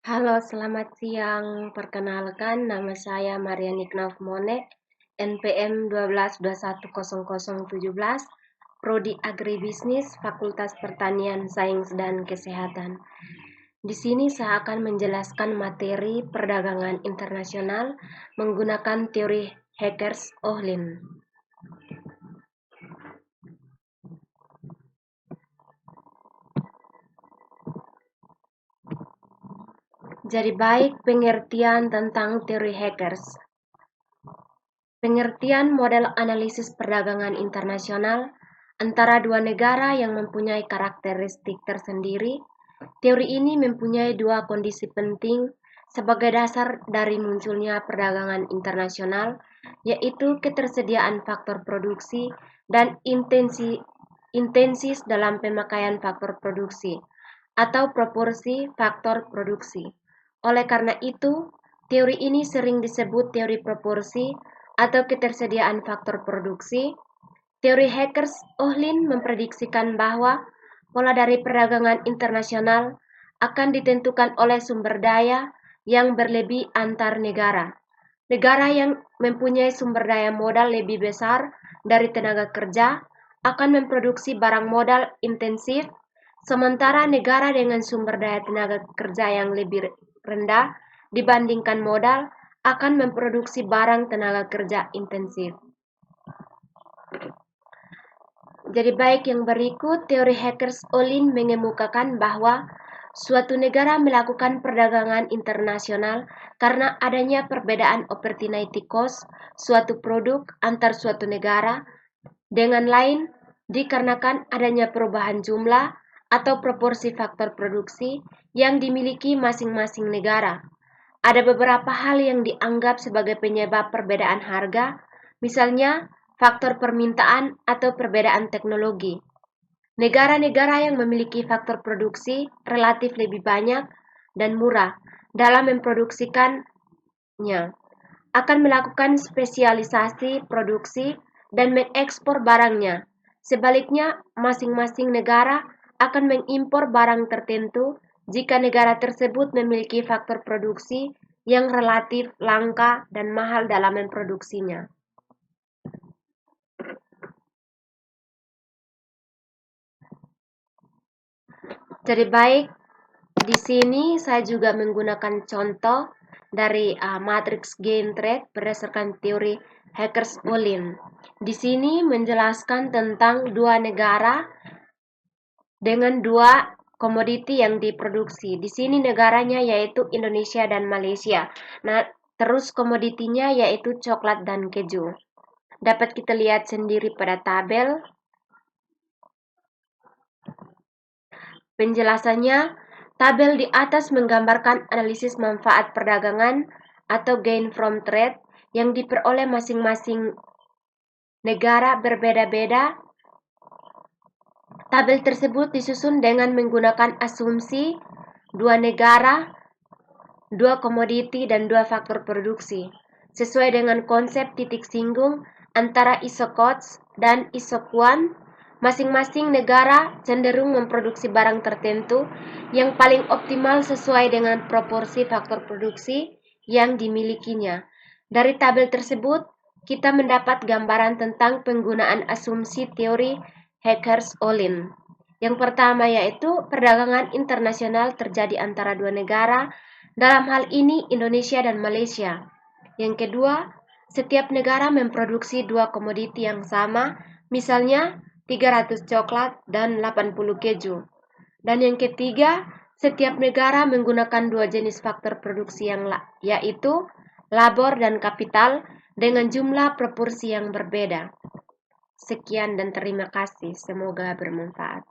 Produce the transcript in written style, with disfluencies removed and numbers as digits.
Halo, selamat siang. Perkenalkan, nama saya Mariani Mone, NPM 12210017, Prodi Agribisnis, Fakultas Pertanian, Sains dan Kesehatan. Di sini saya akan menjelaskan materi perdagangan internasional menggunakan teori Hackers-Ohlin. Jadi baik pengertian tentang teori Hackers. Pengertian model analisis perdagangan internasional antara dua negara yang mempunyai karakteristik tersendiri. Teori ini mempunyai dua kondisi penting sebagai dasar dari munculnya perdagangan internasional, yaitu ketersediaan faktor produksi dan intensis dalam pemakaian faktor produksi atau proporsi faktor produksi. Oleh karena itu, teori ini sering disebut teori proporsi atau ketersediaan faktor produksi. Teori Hackers-Ohlin memprediksikan bahwa pola dari perdagangan internasional akan ditentukan oleh sumber daya yang berlebih antar negara. Negara yang mempunyai sumber daya modal lebih besar dari tenaga kerja akan memproduksi barang modal intensif, sementara negara dengan sumber daya tenaga kerja yang lebih rendah dibandingkan modal akan memproduksi barang tenaga kerja intensif. Jadi baik, yang berikut teori Hackers-Ohlin mengemukakan bahwa suatu negara melakukan perdagangan internasional karena adanya perbedaan opportunity cost suatu produk antar suatu negara dengan lain dikarenakan adanya perubahan jumlah atau proporsi faktor produksi yang dimiliki masing-masing negara. Ada beberapa hal yang dianggap sebagai penyebab perbedaan harga, misalnya faktor permintaan atau perbedaan teknologi. Negara-negara yang memiliki faktor produksi relatif lebih banyak dan murah dalam memproduksikannya akan melakukan spesialisasi produksi dan mengekspor barangnya. Sebaliknya, masing-masing negara akan mengimpor barang tertentu jika negara tersebut memiliki faktor produksi yang relatif langka dan mahal dalam memproduksinya. Jadi baik, di sini saya juga menggunakan contoh dari matriks gain trade berdasarkan teori Hackers-Ohlin. Di sini menjelaskan tentang dua negara dengan dua komoditi yang diproduksi. Di sini negaranya yaitu Indonesia dan Malaysia. Nah, terus komoditinya yaitu coklat dan keju. Dapat kita lihat sendiri pada tabel. Penjelasannya, tabel di atas menggambarkan analisis manfaat perdagangan atau gain from trade yang diperoleh masing-masing negara berbeda-beda. Tabel tersebut disusun dengan menggunakan asumsi dua negara, dua komoditi, dan dua faktor produksi, sesuai dengan konsep titik singgung antara isocost dan isoquant. Masing-masing negara cenderung memproduksi barang tertentu yang paling optimal sesuai dengan proporsi faktor produksi yang dimilikinya. Dari tabel tersebut, kita mendapat gambaran tentang penggunaan asumsi teori Hackers-Ohlin. Yang pertama yaitu perdagangan internasional terjadi antara dua negara, dalam hal ini Indonesia dan Malaysia. Yang kedua, setiap negara memproduksi dua komoditi yang sama, misalnya 300 coklat dan 80 keju. Dan yang ketiga, setiap negara menggunakan dua jenis faktor produksi yaitu labor dan kapital dengan jumlah proporsi yang berbeda. Sekian dan terima kasih, semoga bermanfaat.